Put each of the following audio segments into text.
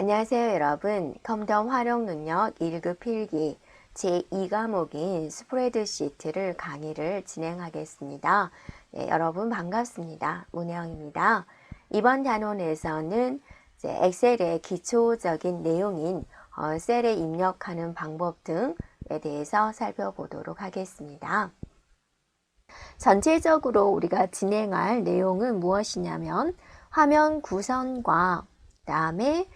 안녕하세요 여러분. 컴퓨터 활용 능력 1급 필기 제2과목인 스프레드시트를 강의를 진행하겠습니다. 네, 여러분 반갑습니다. 문혜영입니다. 이번 단원에서는 엑셀의 기초적인 내용인 셀에 입력하는 방법 등에 대해서 살펴보도록 하겠습니다. 전체적으로 우리가 진행할 내용은 무엇이냐면 화면 구성과 그다음에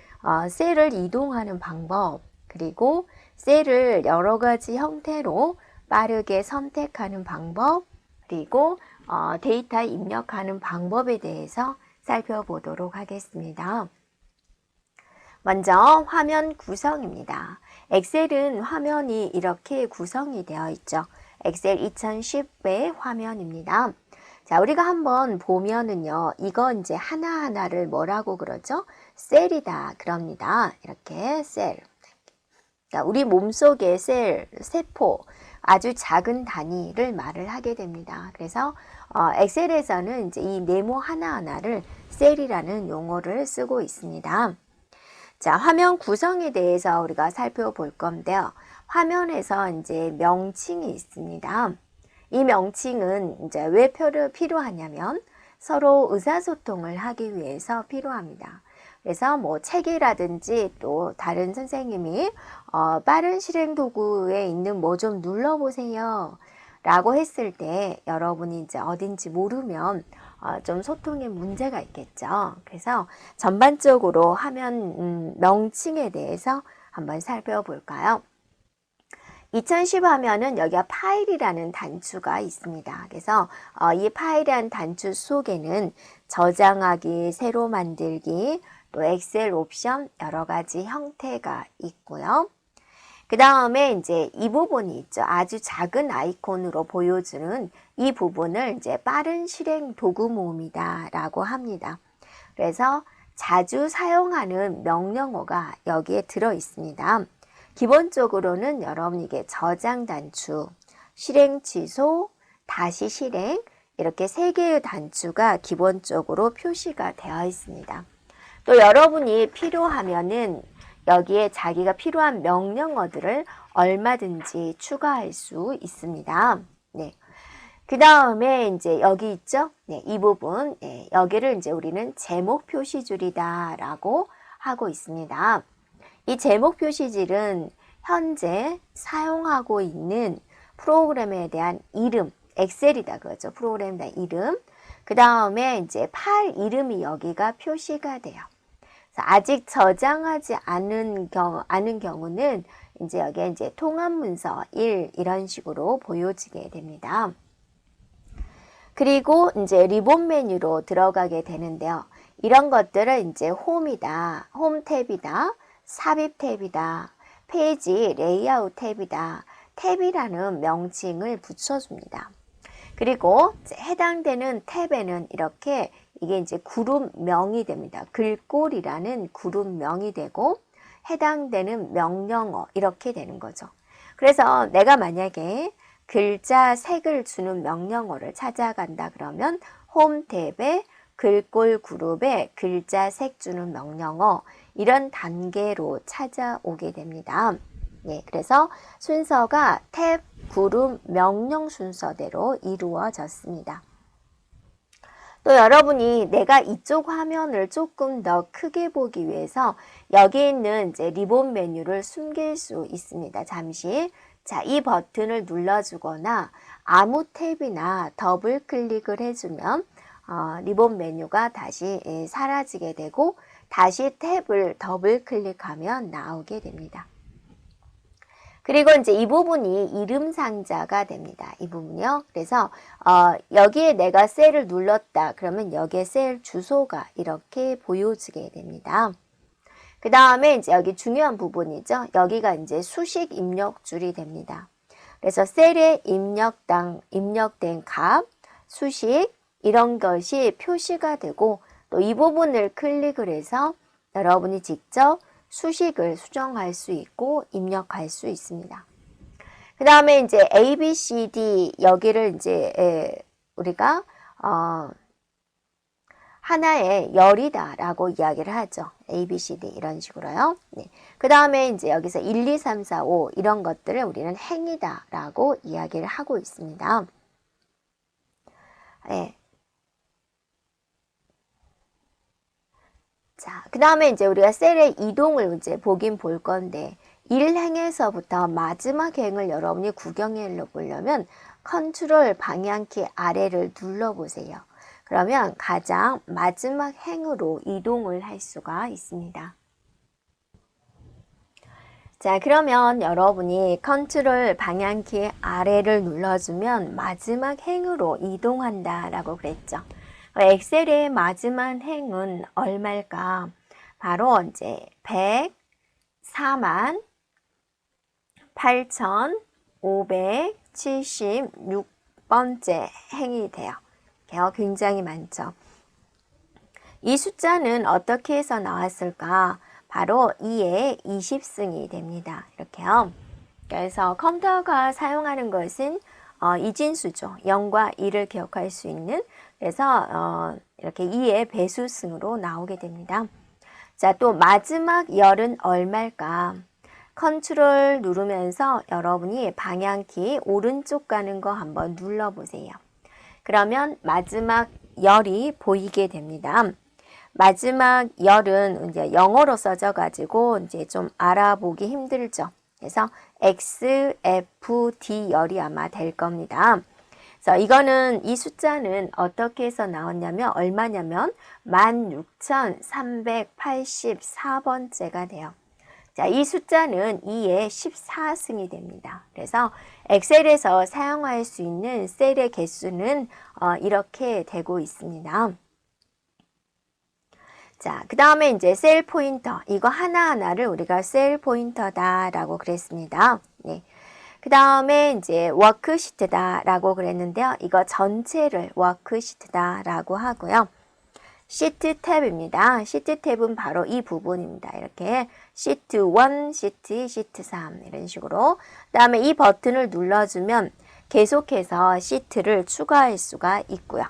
셀을 이동하는 방법, 그리고 셀을 여러 가지 형태로 빠르게 선택하는 방법, 그리고 데이터 입력하는 방법에 대해서 살펴보도록 하겠습니다. 먼저 화면 구성입니다. 엑셀은 화면이 이렇게 구성이 되어 있죠. 엑셀 2010의 화면입니다. 자, 우리가 한번 보면은요, 이거 이제 하나하나를 뭐라고 그러죠? 셀이다. 그럽니다. 이렇게 셀. 그러니까 우리 몸속의 셀, 세포, 아주 작은 단위를 말을 하게 됩니다. 그래서 엑셀에서는 이제 이 네모 하나하나를 셀이라는 용어를 쓰고 있습니다. 자, 화면 구성에 대해서 우리가 살펴볼 건데요. 화면에서 이제 명칭이 있습니다. 이 명칭은 이제 왜 필요하냐면 서로 의사소통을 하기 위해서 필요합니다. 그래서 뭐 책이라든지 또 다른 선생님이 빠른 실행 도구에 있는 뭐 좀 눌러보세요 라고 했을 때 여러분이 이제 어딘지 모르면 좀 소통에 문제가 있겠죠. 그래서 전반적으로 화면 명칭에 대해서 한번 살펴볼까요? 2010 하면은 여기가 파일이라는 단추가 있습니다. 그래서 이 파일이라는 단추 속에는 저장하기, 새로 만들기, 또 엑셀 옵션 여러 가지 형태가 있고요. 그 다음에 이제 이 부분이 있죠. 아주 작은 아이콘으로 보여주는 이 부분을 이제 빠른 실행 도구 모음이다 라고 합니다. 그래서 자주 사용하는 명령어가 여기에 들어 있습니다. 기본적으로는 여러분 이게 저장 단추, 실행 취소, 다시 실행 이렇게 세 개의 단추가 기본적으로 표시가 되어 있습니다. 또 여러분이 필요하면은 여기에 자기가 필요한 명령어들을 얼마든지 추가할 수 있습니다. 네. 그 다음에 이제 여기 있죠? 네, 이 부분, 네, 여기를 이제 우리는 제목 표시줄이다 라고 하고 있습니다. 이 제목 표시줄은 현재 사용하고 있는 프로그램에 대한 이름, 엑셀이다 그러죠. 프로그램에 대한 이름. 그 다음에 이제 파일 이름이 여기가 표시가 돼요. 아직 저장하지 않은 경우는 이제 여기에 이제 통합 문서 1 이런 식으로 보여지게 됩니다. 그리고 이제 리본 메뉴로 들어가게 되는데요. 이런 것들은 이제 홈이다, 홈 탭이다, 삽입 탭이다, 페이지 레이아웃 탭이다, 탭이라는 명칭을 붙여줍니다. 그리고 해당되는 탭에는 이렇게 이게 이제 그룹명이 됩니다. 글꼴이라는 그룹명이 되고 해당되는 명령어 이렇게 되는 거죠. 그래서 내가 만약에 글자 색을 주는 명령어를 찾아간다 그러면 홈 탭에 글꼴 그룹에 글자 색 주는 명령어 이런 단계로 찾아오게 됩니다. 네, 그래서 순서가 탭, 그룹, 명령 순서대로 이루어졌습니다. 또 여러분이 내가 이쪽 화면을 조금 더 크게 보기 위해서 여기 있는 이제 리본 메뉴를 숨길 수 있습니다. 잠시. 자, 이 버튼을 눌러주거나 아무 탭이나 더블 클릭을 해주면 리본 메뉴가 다시 사라지게 되고 다시 탭을 더블 클릭하면 나오게 됩니다. 그리고 이제 이 부분이 이름 상자가 됩니다. 이 부분이요. 그래서 여기에 내가 셀을 눌렀다. 그러면 여기에 셀 주소가 이렇게 보여지게 됩니다. 그 다음에 이제 여기 중요한 부분이죠. 여기가 이제 수식 입력줄이 됩니다. 그래서 셀에 입력된 값, 수식 이런 것이 표시가 되고 또 이 부분을 클릭을 해서 여러분이 직접 수식을 수정할 수 있고 입력할 수 있습니다. 그 다음에 이제 A, B, C, D 여기를 이제 우리가 하나의 열이다라고 이야기를 하죠. A, B, C, D 이런 식으로요. 네. 그 다음에 이제 여기서 1, 2, 3, 4, 5 이런 것들을 우리는 행이다라고 이야기를 하고 있습니다. 네. 자, 그 다음에 이제 우리가 셀의 이동을 이제 보긴 볼 건데 1행에서부터 마지막 행을 여러분이 구경해 보려면 컨트롤 방향키 아래를 눌러보세요. 그러면 가장 마지막 행으로 이동을 할 수가 있습니다. 자, 그러면 여러분이 컨트롤 방향키 아래를 눌러주면 마지막 행으로 이동한다 라고 그랬죠. 엑셀의 마지막 행은 얼마일까? 바로 이제 104만 8,576번째 행이 돼요. 굉장히 많죠. 이 숫자는 어떻게 해서 나왔을까? 바로 2의 20승이 됩니다. 이렇게요. 그래서 컴퓨터가 사용하는 것은 이진수죠. 0과 2를 기억할 수 있는, 그래서 이렇게 2의 배수승으로 나오게 됩니다. 자, 또 마지막 열은 얼마일까? 컨트롤 누르면서 여러분이 방향키 오른쪽 가는 거 한번 눌러보세요. 그러면 마지막 열이 보이게 됩니다. 마지막 열은 이제 영어로 써져 가지고 이제 좀 알아보기 힘들죠. 그래서 XFD 열이 아마 될 겁니다. 그래서 이거는 이 숫자는 어떻게 해서 나왔냐면 얼마냐면 16,384번째가 돼요. 자, 이 숫자는 2의 14승이 됩니다. 그래서 엑셀에서 사용할 수 있는 셀의 개수는 이렇게 되고 있습니다. 자, 그 다음에 이제 셀 포인터. 이거 하나하나를 우리가 셀 포인터다라고 그랬습니다. 네. 그 다음에 이제 워크시트다라고 그랬는데요. 이거 전체를 워크시트다라고 하고요. 시트 탭입니다. 시트 탭은 바로 이 부분입니다. 이렇게 시트 1, 시트 2, 시트 3 이런 식으로. 그 다음에 이 버튼을 눌러주면 계속해서 시트를 추가할 수가 있고요.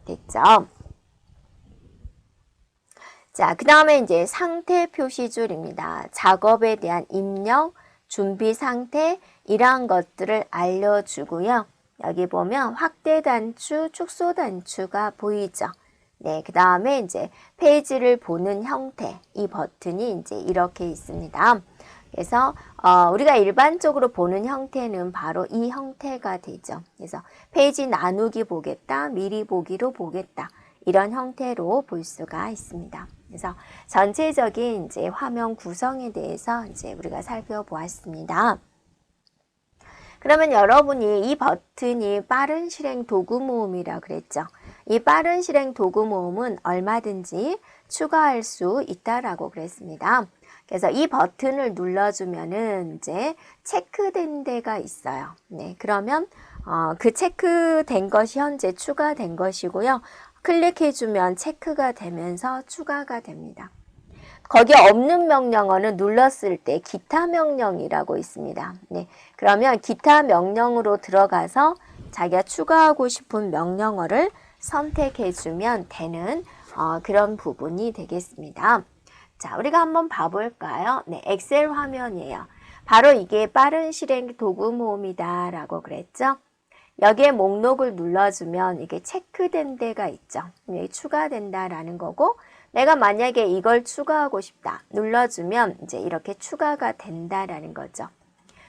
됐죠? 자, 그 다음에 이제 상태 표시줄입니다. 작업에 대한 입력, 준비 상태 이러한 것들을 알려주고요. 여기 보면 확대 단추, 축소 단추가 보이죠? 네, 그 다음에 이제 페이지를 보는 형태, 이 버튼이 이제 이렇게 있습니다. 그래서 우리가 일반적으로 보는 형태는 바로 이 형태가 되죠. 그래서 페이지 나누기 보겠다, 미리 보기로 보겠다, 이런 형태로 볼 수가 있습니다. 그래서 전체적인 이제 화면 구성에 대해서 이제 우리가 살펴보았습니다. 그러면 여러분이 이 버튼이 빠른 실행 도구 모음이라고 그랬죠. 이 빠른 실행 도구 모음은 얼마든지 추가할 수 있다라고 그랬습니다. 그래서 이 버튼을 눌러주면은 이제 체크된 데가 있어요. 네, 그러면 그 체크된 것이 현재 추가된 것이고요. 클릭해주면 체크가 되면서 추가가 됩니다. 거기 없는 명령어는 눌렀을 때 기타 명령이라고 있습니다. 네, 그러면 기타 명령으로 들어가서 자기가 추가하고 싶은 명령어를 선택해주면 되는 그런 부분이 되겠습니다. 자, 우리가 한번 봐볼까요? 네, 엑셀 화면이에요. 바로 이게 빠른 실행 도구 모음이다 라고 그랬죠. 여기에 목록을 눌러주면 이게 체크된 데가 있죠. 네, 추가된다라는 거고, 내가 만약에 이걸 추가하고 싶다 눌러주면 이제 이렇게 추가가 된다라는 거죠.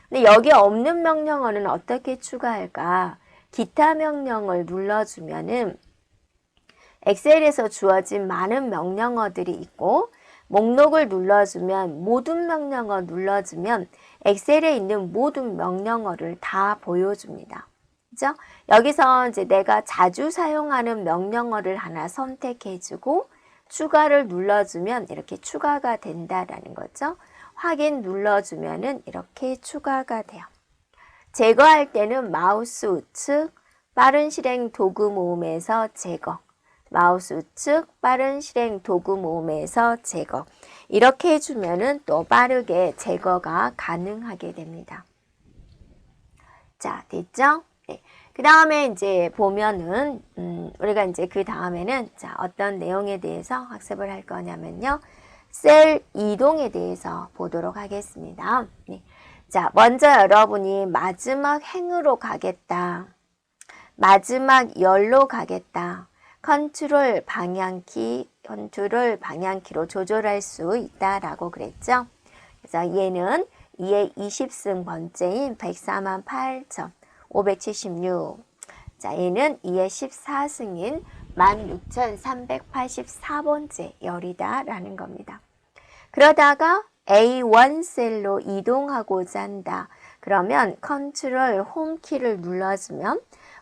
근데 여기 없는 명령어는 어떻게 추가할까? 기타 명령을 눌러주면은 엑셀에서 주어진 많은 명령어들이 있고, 목록을 눌러주면 모든 명령어 눌러주면 엑셀에 있는 모든 명령어를 다 보여줍니다. 그죠? 여기서 이제 내가 자주 사용하는 명령어를 하나 선택해주고 추가를 눌러주면 이렇게 추가가 된다라는 거죠. 확인 눌러주면은 이렇게 추가가 돼요. 제거할 때는 마우스 우측 빠른 실행 도구 모음에서 제거, 마우스 우측 빠른 실행 도구 모음에서 제거, 이렇게 해주면은 또 빠르게 제거가 가능하게 됩니다. 자, 됐죠? 네. 그 다음에 이제 보면은, 우리가 이제 그 다음에는, 자, 어떤 내용에 대해서 학습을 할 거냐면요. 셀 이동에 대해서 보도록 하겠습니다. 네. 자, 먼저 여러분이 마지막 행으로 가겠다. 마지막 열로 가겠다. 컨트롤 방향키로 조절할 수 있다라고 그랬죠. 그래서 얘는 2의 20승 번째인 104만 8,576. 자, 얘는 2의 14승인 16,384번째 열이다라는 겁니다. 그러다가 A1 셀로 이동하고자 한다. 그러면 컨트롤 홈키를 눌러주면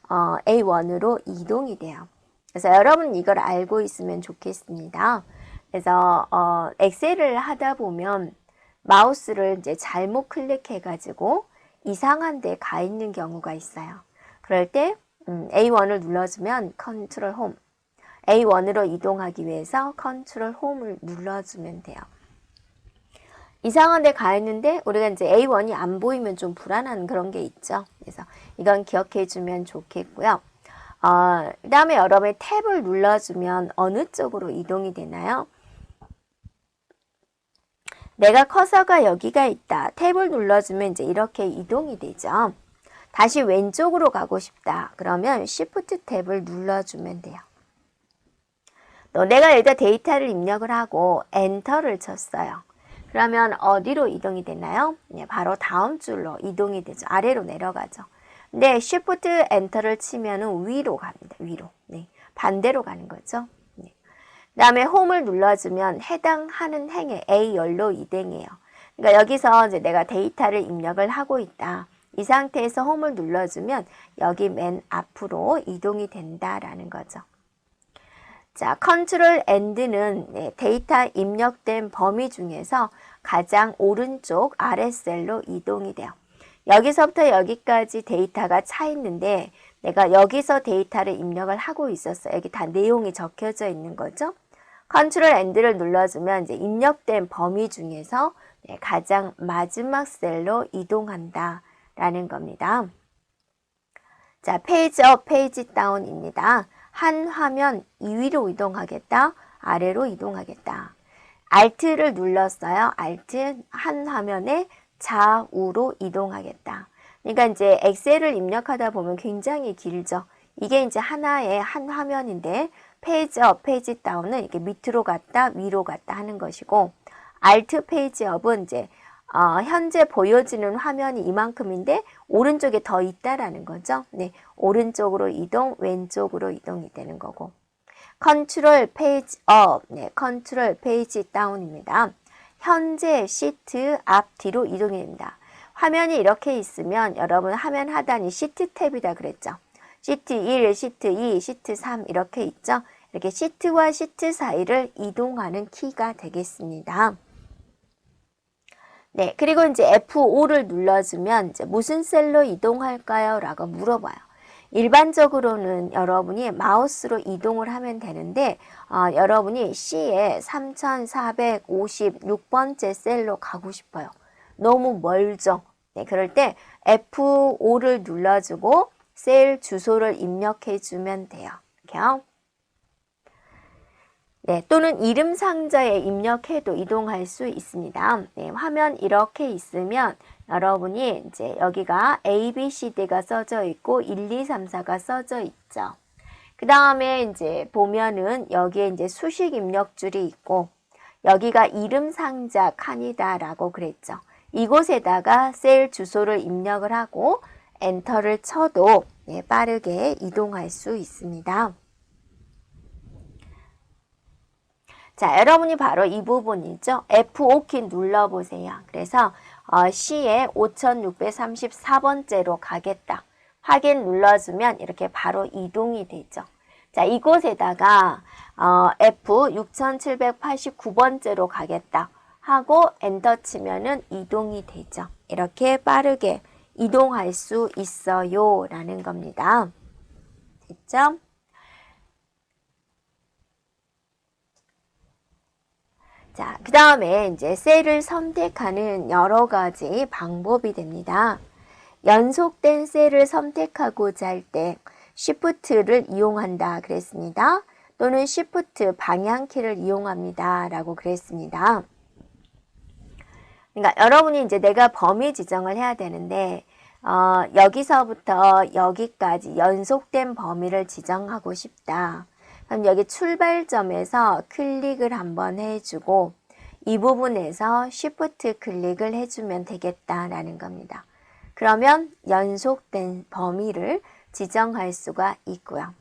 A1으로 이동이 돼요. 그래서 여러분 이걸 알고 있으면 좋겠습니다. 그래서 엑셀을 하다 보면 마우스를 이제 잘못 클릭해가지고 이상한 데 가 있는 경우가 있어요. 그럴 때 A1을 눌러주면 컨트롤 홈, A1으로 이동하기 위해서 컨트롤 홈을 눌러주면 돼요. 이상한 데 가 있는데 우리가 이제 A1이 안 보이면 좀 불안한 그런 게 있죠. 그래서 이건 기억해 주면 좋겠고요. 그 다음에 여러분이 탭을 눌러주면 어느 쪽으로 이동이 되나요? 내가 커서가 여기가 있다. 탭을 눌러주면 이제 이렇게 이동이 되죠. 다시 왼쪽으로 가고 싶다. 그러면 Shift 탭을 눌러주면 돼요. 또 내가 일단 데이터를 입력을 하고 엔터를 쳤어요. 그러면 어디로 이동이 되나요? 네, 바로 다음 줄로 이동이 되죠. 아래로 내려가죠. 근데 Shift 엔터를 치면은 위로 갑니다. 위로. 네, 반대로 가는 거죠. 네. 그 다음에 홈을 눌러주면 해당하는 행에 A열로 이동해요. 그러니까 여기서 이제 내가 데이터를 입력을 하고 있다. 이 상태에서 홈을 눌러주면 여기 맨 앞으로 이동이 된다라는 거죠. 자, 컨트롤 엔드는 데이터 입력된 범위 중에서 가장 오른쪽 아래 셀로 이동이 돼요. 여기서부터 여기까지 데이터가 차 있는데 내가 여기서 데이터를 입력을 하고 있었어요. 여기 다 내용이 적혀져 있는 거죠. 컨트롤 엔드를 눌러주면 이제 입력된 범위 중에서 가장 마지막 셀로 이동한다 라는 겁니다. 자, 페이지 업, 페이지 다운입니다. 한 화면 위로 이동하겠다, 아래로 이동하겠다. Alt를 눌렀어요. Alt 한 화면에 좌우로 이동하겠다. 그러니까 이제 엑셀을 입력하다 보면 굉장히 길죠. 이게 이제 하나의 한 화면인데 페이지 업, 페이지 다운은 이렇게 밑으로 갔다, 위로 갔다 하는 것이고 Alt 페이지 업은 이제 현재 보여지는 화면이 이만큼인데 오른쪽에 더 있다라는 거죠. 네, 오른쪽으로 이동, 왼쪽으로 이동이 되는 거고. 컨트롤 페이지 업, 네, 컨트롤 페이지 다운입니다. 현재 시트 앞 뒤로 이동이 됩니다. 화면이 이렇게 있으면 여러분 화면 하단이 시트 탭이다 그랬죠. 시트 1, 시트 2, 시트 3 이렇게 있죠. 이렇게 시트와 시트 사이를 이동하는 키가 되겠습니다. 네, 그리고 이제 F5를 눌러주면 이제 무슨 셀로 이동할까요? 라고 물어봐요. 일반적으로는 여러분이 마우스로 이동을 하면 되는데 여러분이 C에 3456번째 сел로 가고 싶어요. 너무 멀죠? 네, 그럴 때 F5를 눌러주고 셀 주소를 입력해 주면 돼요. 이렇게요. 네, 또는 이름 상자에 입력해도 이동할 수 있습니다. 네, 화면 이렇게 있으면 여러분이 이제 여기가 A, B, C, D가 써져 있고 1, 2, 3, 4가 써져 있죠. 그 다음에 이제 보면은 여기에 이제 수식 입력줄이 있고 여기가 이름 상자 칸이다라고 그랬죠. 이곳에다가 셀 주소를 입력을 하고 엔터를 쳐도 빠르게 이동할 수 있습니다. 자, 여러분이 바로 이 부분이죠. F5키 눌러보세요. 그래서 C에 5634번째로 가겠다. 확인 눌러주면 이렇게 바로 이동이 되죠. 자, 이곳에다가 F 6789번째로 가겠다 하고 엔터 치면은 이동이 되죠. 이렇게 빠르게 이동할 수 있어요 라는 겁니다. 됐죠? 자, 그 다음에 이제 셀을 선택하는 여러 가지 방법이 됩니다. 연속된 셀을 선택하고자 할 때 Shift를 이용한다 그랬습니다. 또는 Shift 방향키를 이용합니다 라고 그랬습니다. 그러니까 여러분이 이제 내가 범위 지정을 해야 되는데 여기서부터 여기까지 연속된 범위를 지정하고 싶다. 그럼 여기 출발점에서 클릭을 한번 해주고 이 부분에서 Shift 클릭을 해주면 되겠다라는 겁니다. 그러면 연속된 범위를 지정할 수가 있고요.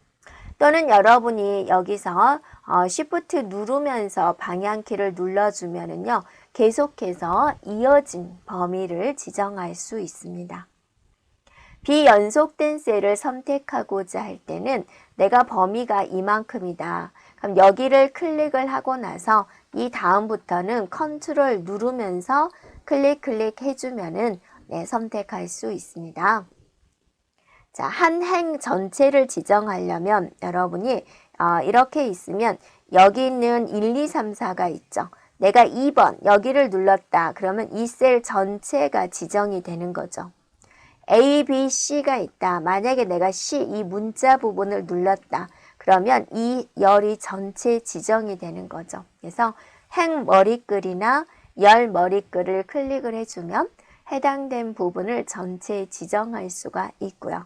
또는 여러분이 여기서 Shift 누르면서 방향키를 눌러주면은요, 계속해서 이어진 범위를 지정할 수 있습니다. 비연속된 셀을 선택하고자 할 때는 내가 범위가 이만큼이다. 그럼 여기를 클릭을 하고 나서 이 다음부터는 컨트롤 누르면서 클릭 해주면은 선택할 수 있습니다. 자, 한 행 전체를 지정하려면 여러분이 이렇게 있으면 여기 있는 1, 2, 3, 4가 있죠. 내가 2번 여기를 눌렀다. 그러면 이 셀 전체가 지정이 되는 거죠. A, B, C가 있다. 만약에 내가 C 이 문자 부분을 눌렀다. 그러면 이 열이 전체 지정이 되는 거죠. 그래서 행 머리글이나 열 머리글을 클릭을 해주면 해당된 부분을 전체 지정할 수가 있고요.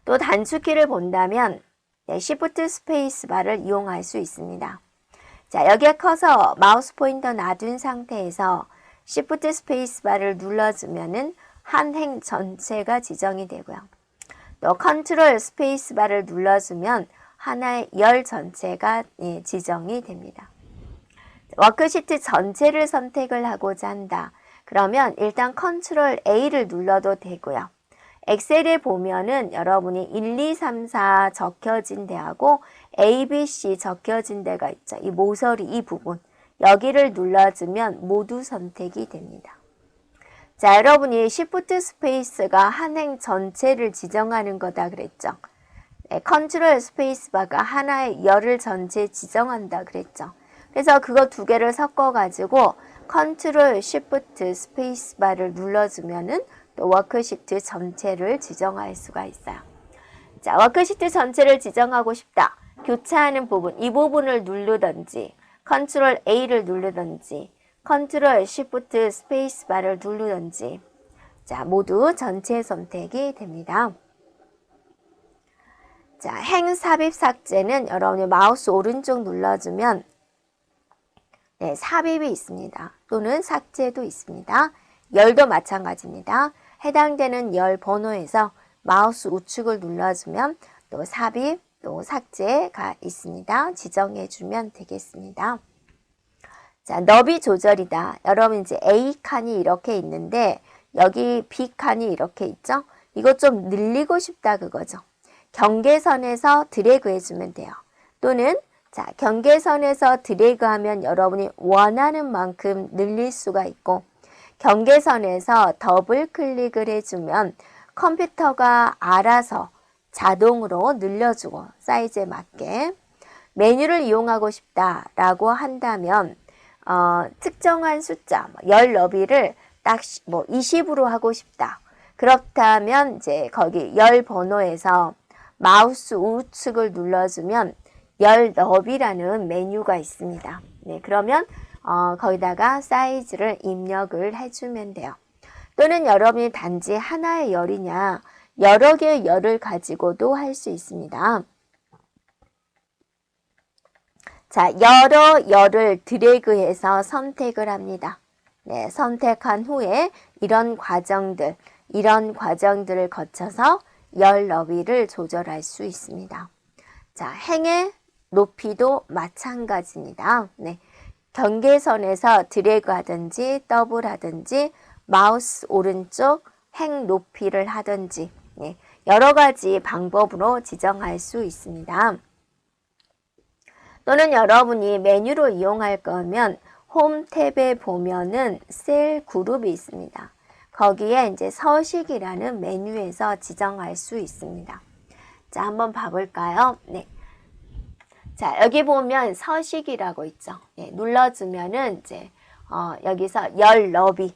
또 단축키를 본다면 Shift 스페이스바를 이용할 수 있습니다. 자, 여기에 커서 마우스 포인터 놔둔 상태에서 Shift 스페이스바를 눌러주면은 한 행 전체가 지정이 되고요. 또 컨트롤 스페이스바를 눌러주면 하나의 열 전체가 지정이 됩니다. 워크시트 전체를 선택을 하고자 한다. 그러면 일단 컨트롤 A를 눌러도 되고요. 엑셀에 보면은 여러분이 1, 2, 3, 4 적혀진 데하고 A, B, C 적혀진 데가 있죠. 이 모서리 이 부분. 여기를 눌러주면 모두 선택이 됩니다. 자, 여러분이 Shift 스페이스가 한 행 전체를 지정하는 거다 그랬죠. 컨트롤 스페이스바가 하나의 열을 전체 지정한다 그랬죠. 그래서 그거 두 개를 섞어가지고 컨트롤 Shift 스페이스바를 눌러주면은 또 워크시트 전체를 지정할 수가 있어요. 자, 워크시트 전체를 지정하고 싶다. 교차하는 부분, 이 부분을 누르든지 컨트롤 A를 누르든지 컨트롤 Shift 스페이스바를 누르든지 자, 모두 전체 선택이 됩니다. 자, 행 삽입 삭제는 여러분이 마우스 오른쪽 눌러주면 삽입이 있습니다. 또는 삭제도 있습니다. 열도 마찬가지입니다. 해당되는 열 번호에서 마우스 우측을 눌러주면 또 삽입, 또 삭제가 있습니다. 지정해주면 되겠습니다. 자, 너비 조절이다. 여러분 이제 A칸이 이렇게 있는데 여기 B칸이 이렇게 있죠? 이거 좀 늘리고 싶다 그거죠. 경계선에서 드래그 해주면 돼요. 또는 자, 경계선에서 드래그하면 여러분이 원하는 만큼 늘릴 수가 있고 경계선에서 더블 클릭을 해주면 컴퓨터가 알아서 자동으로 늘려주고 사이즈에 맞게 메뉴를 이용하고 싶다라고 한다면 특정한 숫자, 열 너비를 딱 20으로 하고 싶다. 그렇다면 이제 거기 열 번호에서 마우스 우측을 눌러주면 열 너비라는 메뉴가 있습니다. 네, 그러면 거기다가 사이즈를 입력을 해주면 돼요. 또는 여러분이 단지 하나의 열이냐 여러 개의 열을 가지고도 할 수 있습니다. 자, 여러 열을 드래그해서 선택을 합니다. 네, 선택한 후에 이런 과정들을 거쳐서 열 너비를 조절할 수 있습니다. 자, 행의 높이도 마찬가지입니다. 네, 경계선에서 드래그 하든지 더블 하든지 마우스 오른쪽 행 높이를 하든지 여러 가지 방법으로 지정할 수 있습니다. 또는 여러분이 메뉴로 이용할 거면 홈 탭에 보면은 셀 그룹이 있습니다. 거기에 이제 서식이라는 메뉴에서 지정할 수 있습니다. 자, 한번 봐볼까요? 네. 자, 여기 보면 서식이라고 있죠. 네, 눌러주면은 이제 여기서 열 너비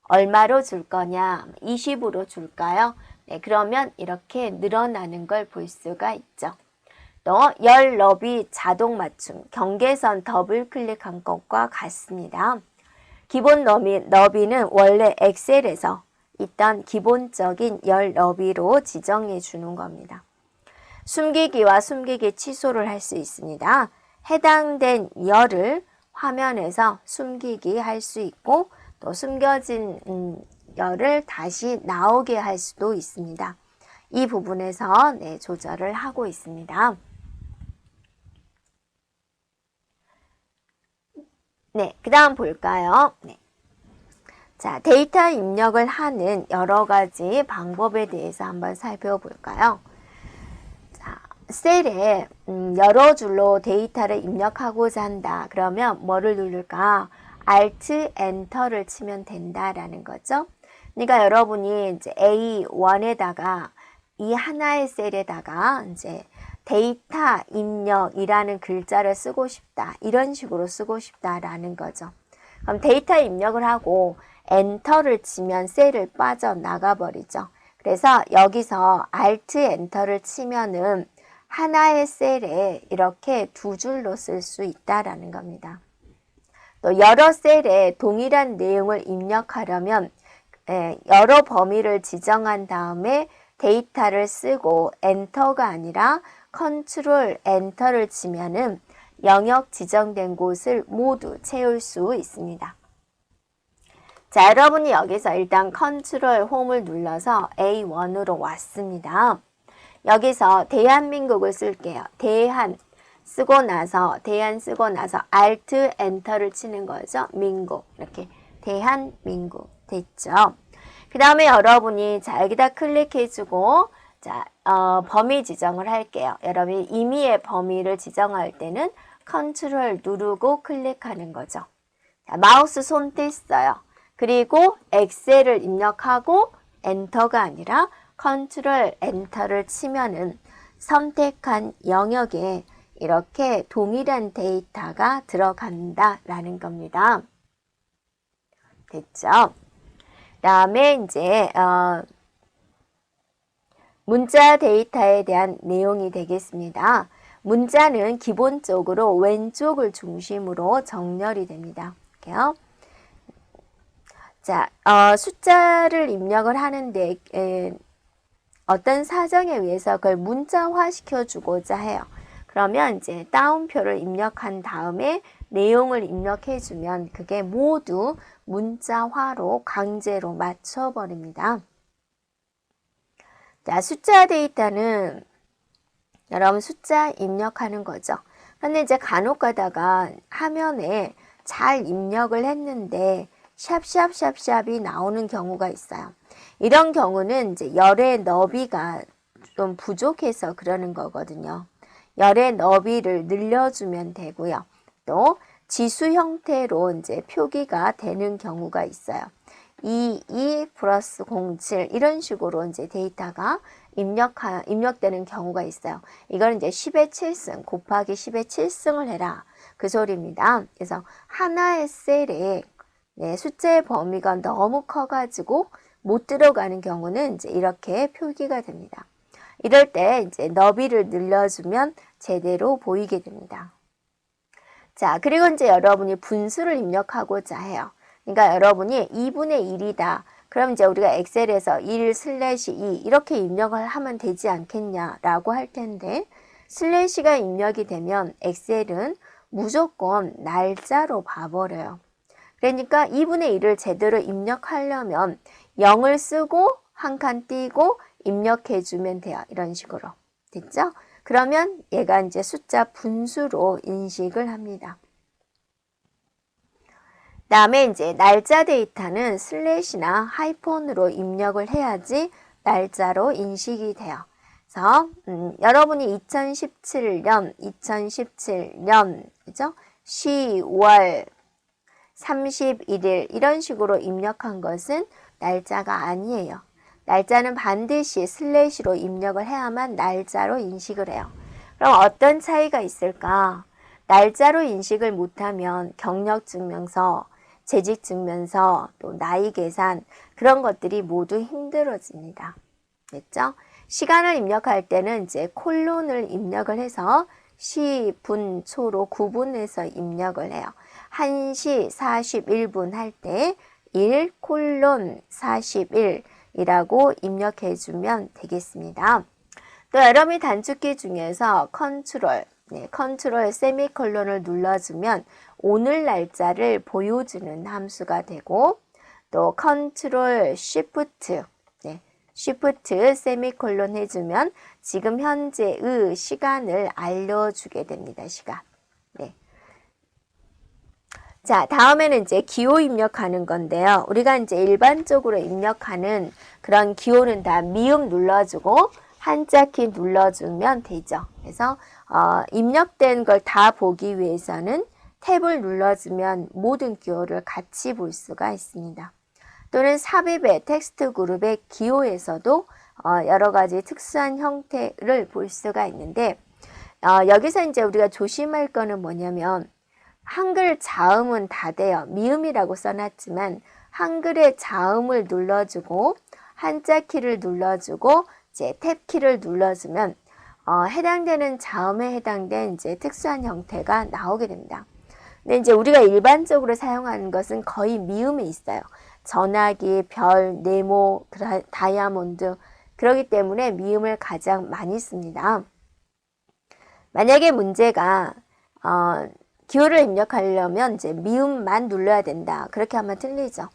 얼마로 줄 거냐? 20으로 줄까요? 네, 그러면 이렇게 늘어나는 걸 볼 수가 있죠. 또 열 너비 자동 맞춤, 경계선 더블 클릭한 것과 같습니다. 기본 너비는 원래 엑셀에서 있던 기본적인 열 너비로 지정해 주는 겁니다. 숨기기와 숨기기 취소를 할 수 있습니다. 해당된 열을 화면에서 숨기기 할 수 있고 또 숨겨진 열을 다시 나오게 할 수도 있습니다. 이 부분에서 조절을 하고 있습니다. 네, 그 다음 볼까요? 네. 자, 데이터 입력을 하는 여러 가지 방법에 대해서 한번 살펴볼까요? 자, 셀에 여러 줄로 데이터를 입력하고자 한다. 그러면 뭐를 누를까? Alt, Enter를 치면 된다라는 거죠. 그러니까 여러분이 이제 A1에다가 이 하나의 셀에다가 이제 데이터 입력이라는 글자를 쓰고 싶다. 이런 식으로 쓰고 싶다라는 거죠. 그럼 데이터 입력을 하고 엔터를 치면 셀을 빠져나가 버리죠. 그래서 여기서 Alt 엔터를 치면은 하나의 셀에 이렇게 두 줄로 쓸 수 있다라는 겁니다. 또 여러 셀에 동일한 내용을 입력하려면 여러 범위를 지정한 다음에 데이터를 쓰고 엔터가 아니라 컨트롤 엔터를 치면은 영역 지정된 곳을 모두 채울 수 있습니다. 자, 여러분이 여기서 일단 컨트롤 홈을 눌러서 A1으로 왔습니다. 여기서 대한민국을 쓸게요. 대한 쓰고 나서 Alt 엔터를 치는 거죠. 민국 이렇게 대한민국 됐죠. 그 다음에 여러분이 자 여기다 클릭해주고 자 범위 지정을 할게요. 여러분이 임의의 범위를 지정할 때는 컨트롤 누르고 클릭하는 거죠. 자, 마우스 손 뗐어요. 그리고 엑셀을 입력하고 엔터가 아니라 컨트롤 엔터를 치면은 선택한 영역에 이렇게 동일한 데이터가 들어간다라는 겁니다. 됐죠? 다음에 이제 문자 데이터에 대한 내용이 되겠습니다. 문자는 기본적으로 왼쪽을 중심으로 정렬이 됩니다. 이렇게요. 자, 숫자를 입력을 하는데 어떤 사정에 의해서 그걸 문자화 시켜주고자 해요. 그러면 이제 따옴표를 입력한 다음에 내용을 입력해주면 그게 모두 문자화로 강제로 맞춰버립니다. 자, 숫자 데이터는 여러분 숫자 입력하는 거죠. 근데 이제 간혹 가다가 화면에 잘 입력을 했는데 샵샵샵샵이 나오는 경우가 있어요. 이런 경우는 이제 열의 너비가 좀 부족해서 그러는 거거든요. 열의 너비를 늘려주면 되고요. 또 지수 형태로 이제 표기가 되는 경우가 있어요. 22 플러스 07 이런 식으로 이제 데이터가 입력되는 경우가 있어요. 이걸 이제 10의 7승 곱하기 10의 7승을 해라. 그 소리입니다. 그래서 하나의 셀에 숫자의 범위가 너무 커가지고 못 들어가는 경우는 이제 이렇게 표기가 됩니다. 이럴 때 이제 너비를 늘려주면 제대로 보이게 됩니다. 자, 그리고 이제 여러분이 분수를 입력하고자 해요. 그러니까 여러분이 2분의 1이다. 그럼 이제 우리가 엑셀에서 1/2 이렇게 입력을 하면 되지 않겠냐라고 할 텐데 슬래시가 입력이 되면 엑셀은 무조건 날짜로 봐버려요. 그러니까 2분의 1을 제대로 입력하려면 0을 쓰고 한 칸 띄고 입력해주면 돼요. 이런 식으로. 됐죠? 그러면 얘가 이제 숫자 분수로 인식을 합니다. 다음에 이제 날짜 데이터는 슬래시나 하이폰으로 입력을 해야지 날짜로 인식이 돼요. 그래서 여러분이 2017년 그죠? 10월 31일 이런 식으로 입력한 것은 날짜가 아니에요. 날짜는 반드시 슬래시로 입력을 해야만 날짜로 인식을 해요. 그럼 어떤 차이가 있을까? 날짜로 인식을 못하면 경력증명서, 재직증명서, 또 나이 계산 그런 것들이 모두 힘들어집니다. 됐죠? 시간을 입력할 때는 이제 콜론을 입력을 해서 시, 분, 초로 구분해서 입력을 해요. 1시 41분 할 때 1 콜론 41이라고 입력해 주면 되겠습니다. 또 여러분이 단축키 중에서 컨트롤 세미콜론을 눌러주면 오늘 날짜를 보여주는 함수가 되고, 또 컨트롤 쉬프트 세미콜론 해주면 지금 현재의 시간을 알려주게 됩니다. 시간. 네. 자, 다음에는 이제 기호 입력하는 건데요. 우리가 이제 일반적으로 입력하는 그런 기호는 다 미음 눌러주고 한자키 눌러주면 되죠. 그래서 입력된 걸 다 보기 위해서는 탭을 눌러주면 모든 기호를 같이 볼 수가 있습니다. 또는 삽입의 텍스트 그룹의 기호에서도 여러 가지 특수한 형태를 볼 수가 있는데, 여기서 이제 우리가 조심할 거는 뭐냐면, 한글 자음은 다 돼요. 미음이라고 써놨지만 한글의 자음을 눌러주고 한자키를 눌러주고 이제 탭키를 눌러주면 해당되는 자음에 해당된 이제 특수한 형태가 나오게 됩니다. 근데 이제 우리가 일반적으로 사용하는 것은 거의 미음에 있어요. 전화기, 별, 네모, 다이아몬드 그렇기 때문에 미음을 가장 많이 씁니다. 만약에 문제가 기호를 입력하려면 이제 미음만 눌러야 된다. 그렇게 하면 틀리죠.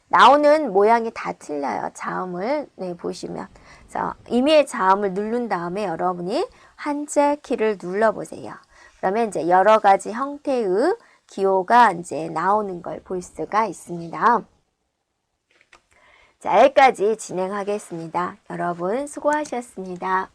나오는 모양이 다 틀려요. 자음을 보시면. 그래서 임의의 자음을 누른 다음에 여러분이 한자 키를 눌러보세요. 그러면 이제 여러 가지 형태의 기호가 이제 나오는 걸 볼 수가 있습니다. 자, 여기까지 진행하겠습니다. 여러분 수고하셨습니다.